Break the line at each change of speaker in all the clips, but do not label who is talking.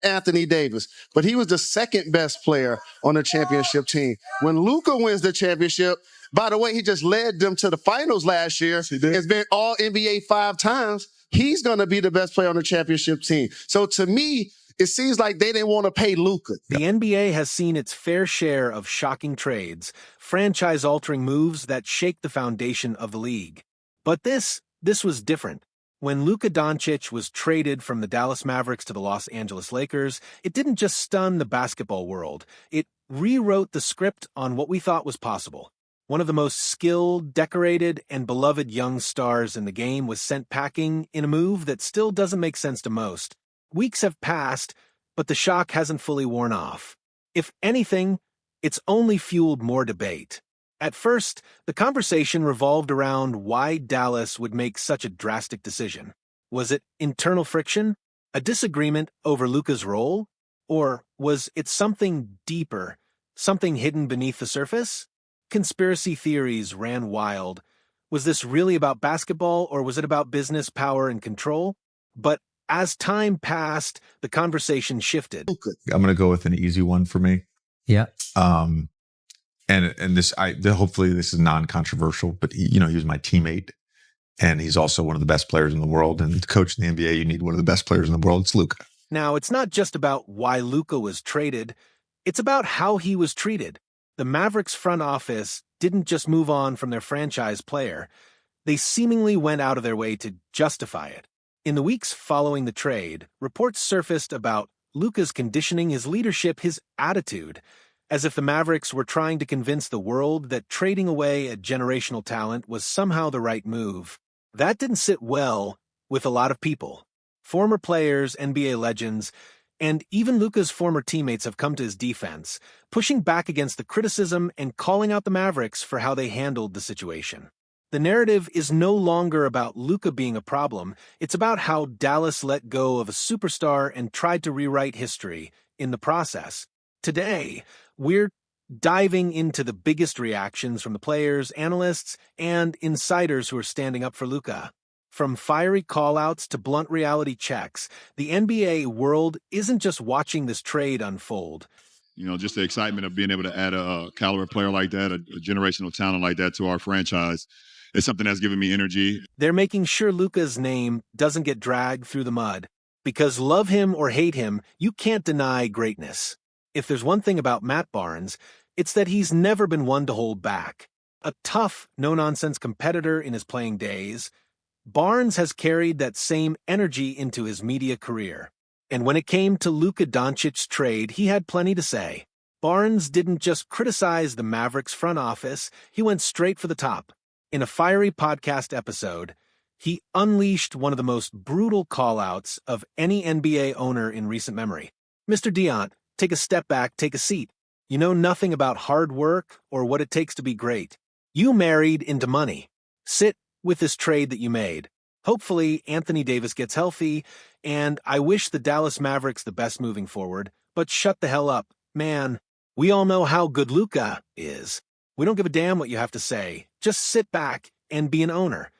Anthony Davis, but he was the second best player on the championship team. When Luka wins the championship, by the way, he just led them to the finals last year. It's been all NBA 5 times. He's going to be the best player on the championship team. So to me, it seems like they didn't want to pay Luka.
The NBA has seen its fair share of shocking trades, franchise-altering moves that shake the foundation of the league. But this was different. When Luka Doncic was traded from the Dallas Mavericks to the Los Angeles Lakers, it didn't just stun the basketball world. It rewrote the script on what we thought was possible. One of the most skilled, decorated, and beloved young stars in the game was sent packing in a move that still doesn't make sense to most. Weeks have passed, but the shock hasn't fully worn off. If anything, it's only fueled more debate. At first, the conversation revolved around why Dallas would make such a drastic decision. Was it internal friction? A disagreement over Luka's role? Or was it something deeper, something hidden beneath the surface? Conspiracy theories ran wild. Was this really about basketball, or was it about business, power, and control? But as time passed, the conversation shifted.
I'm going to go with an easy one for me.
Yeah.
And this, hopefully this is non-controversial, but he was my teammate, and he's also one of the best players in the world. And to coach in the NBA, you need one of the best players in the world. It's Luka.
Now, it's not just about why Luka was traded. It's about how he was treated. The Mavericks front office didn't just move on from their franchise player. They seemingly went out of their way to justify it. In the weeks following the trade, reports surfaced about Luka's conditioning, his leadership, his attitude, as if the Mavericks were trying to convince the world that trading away a generational talent was somehow the right move. That didn't sit well with a lot of people. Former players, NBA legends, and even Luka's former teammates have come to his defense, pushing back against the criticism and calling out the Mavericks for how they handled the situation. The narrative is no longer about Luka being a problem. It's about how Dallas let go of a superstar and tried to rewrite history in the process. Today, we're diving into the biggest reactions from the players, analysts, and insiders who are standing up for Luka. From fiery callouts to blunt reality checks, the NBA world isn't just watching this trade unfold.
Just the excitement of being able to add a caliber player like that, a generational talent like that to our franchise. It's something that's given me energy.
They're making sure Luka's name doesn't get dragged through the mud. Because love him or hate him, you can't deny greatness. If there's one thing about Matt Barnes, it's that he's never been one to hold back. A tough, no-nonsense competitor in his playing days, Barnes has carried that same energy into his media career. And when it came to Luka Doncic's trade, he had plenty to say. Barnes didn't just criticize the Mavericks front office, he went straight for the top. In a fiery podcast episode, he unleashed one of the most brutal callouts of any NBA owner in recent memory. Mr. Deont, take a step back, take a seat. You know nothing about hard work or what it takes to be great. You married into money. Sit with this trade that you made. Hopefully, Anthony Davis gets healthy, and I wish the Dallas Mavericks the best moving forward, but shut the hell up. Man, we all know how good Luka is. We don't give a damn what you have to say. Just sit back and be an owner.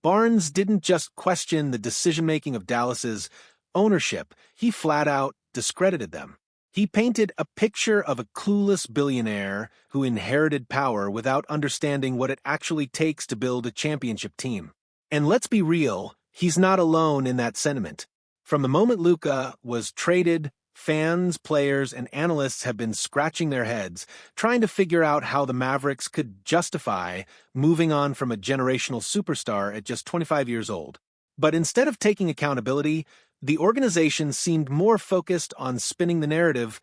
Barnes didn't just question the decision-making of Dallas's ownership. He flat out discredited them. He painted a picture of a clueless billionaire who inherited power without understanding what it actually takes to build a championship team. And let's be real, he's not alone in that sentiment. From the moment Luka was traded, fans, players, and analysts have been scratching their heads, trying to figure out how the Mavericks could justify moving on from a generational superstar at just 25 years old. But instead of taking accountability, the organization seemed more focused on spinning the narrative,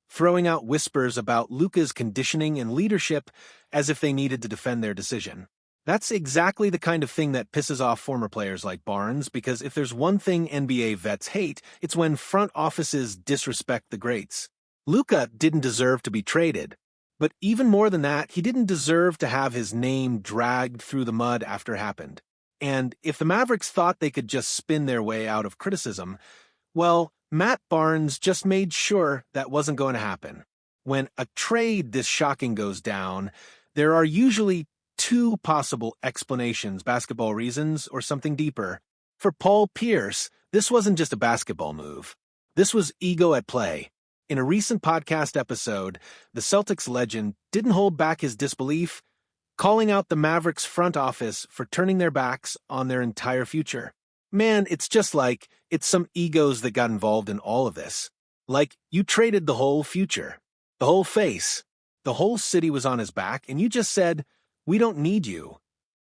throwing out whispers about Luka's conditioning and leadership as if they needed to defend their decision. That's exactly the kind of thing that pisses off former players like Barnes, because if there's one thing NBA vets hate, it's when front offices disrespect the greats. Luka didn't deserve to be traded, but even more than that, he didn't deserve to have his name dragged through the mud after it happened. And if the Mavericks thought they could just spin their way out of criticism, well, Matt Barnes just made sure that wasn't going to happen. When a trade this shocking goes down, there are usually two possible explanations: basketball reasons or something deeper. For Paul Pierce, this wasn't just a basketball move. This was ego at play. In a recent podcast episode, the Celtics legend didn't hold back his disbelief, calling out the Mavericks front office for turning their backs on their entire future. Man, it's just like it's some egos that got involved in all of this. Like, you traded the whole future, the whole face, the whole city was on his back, and you just said, "We don't need you."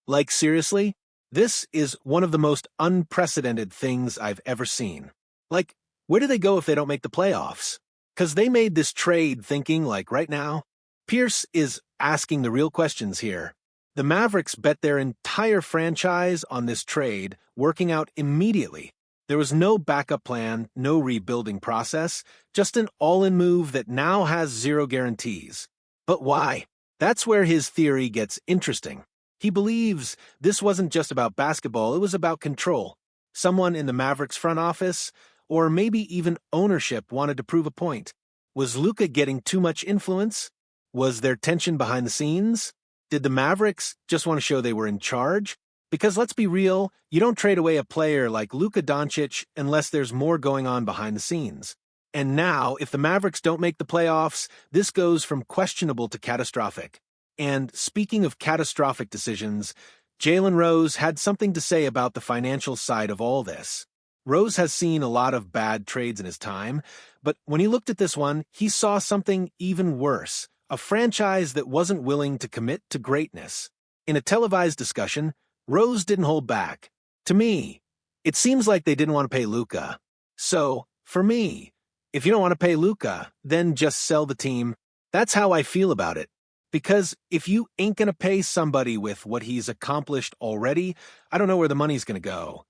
Like, seriously? This is one of the most unprecedented things I've ever seen. Like, where do they go if they don't make the playoffs? Because they made this trade thinking, like, right now, Pierce is asking the real questions here. The Mavericks bet their entire franchise on this trade working out immediately. There was no backup plan, no rebuilding process, just an all-in move that now has zero guarantees. But why? That's where his theory gets interesting. He believes this wasn't just about basketball, it was about control. Someone in the Mavericks front office, or maybe even ownership, wanted to prove a point. Was Luka getting too much influence? Was there tension behind the scenes? Did the Mavericks just want to show they were in charge? Because let's be real, you don't trade away a player like Luka Doncic unless there's more going on behind the scenes. And now, if the Mavericks don't make the playoffs, this goes from questionable to catastrophic. And speaking of catastrophic decisions, Jalen Rose had something to say about the financial side of all this. Rose has seen a lot of bad trades in his time, but when he looked at this one, he saw something even worse, a franchise that wasn't willing to commit to greatness. In a televised discussion, Rose didn't hold back. To me, it seems like they didn't want to pay Luka. So, for me, if you don't want to pay Luka, then just sell the team. That's how I feel about it. Because if you ain't going to pay somebody with what he's accomplished already, I don't know where the money's going to go.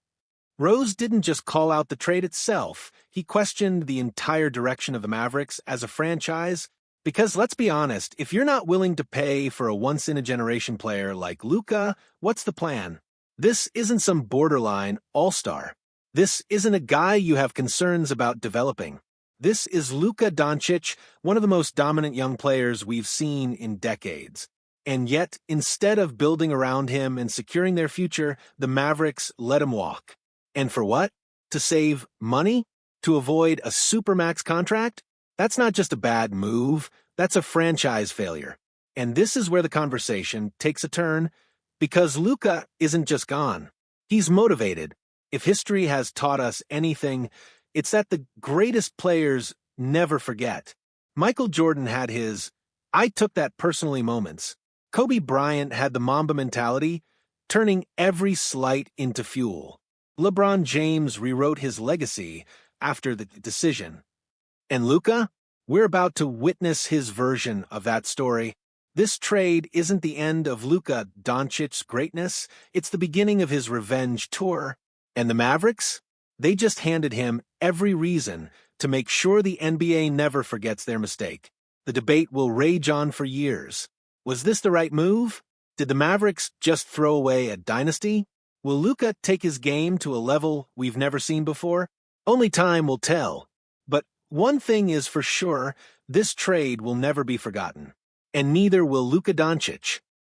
Rose didn't just call out the trade itself. He questioned the entire direction of the Mavericks as a franchise. Because let's be honest, if you're not willing to pay for a once-in-a-generation player like Luka, what's the plan? This isn't some borderline all-star. This isn't a guy you have concerns about developing. This is Luka Doncic, one of the most dominant young players we've seen in decades. And yet, instead of building around him and securing their future, the Mavericks let him walk. And for what? To save money? To avoid a supermax contract? That's not just a bad move, that's a franchise failure. And this is where the conversation takes a turn, because Luka isn't just gone. He's motivated. If history has taught us anything, it's that the greatest players never forget. Michael Jordan had his "I took that personally" moments. Kobe Bryant had the Mamba mentality, turning every slight into fuel. LeBron James rewrote his legacy after the decision. And Luka? We're about to witness his version of that story. This trade isn't the end of Luka Doncic's greatness, it's the beginning of his revenge tour. And the Mavericks? They just handed him every reason to make sure the NBA never forgets their mistake. The debate will rage on for years. Was this the right move? Did the Mavericks just throw away a dynasty? Will Luka take his game to a level we've never seen before? Only time will tell. But one thing is for sure, this trade will never be forgotten. And neither will Luka Doncic.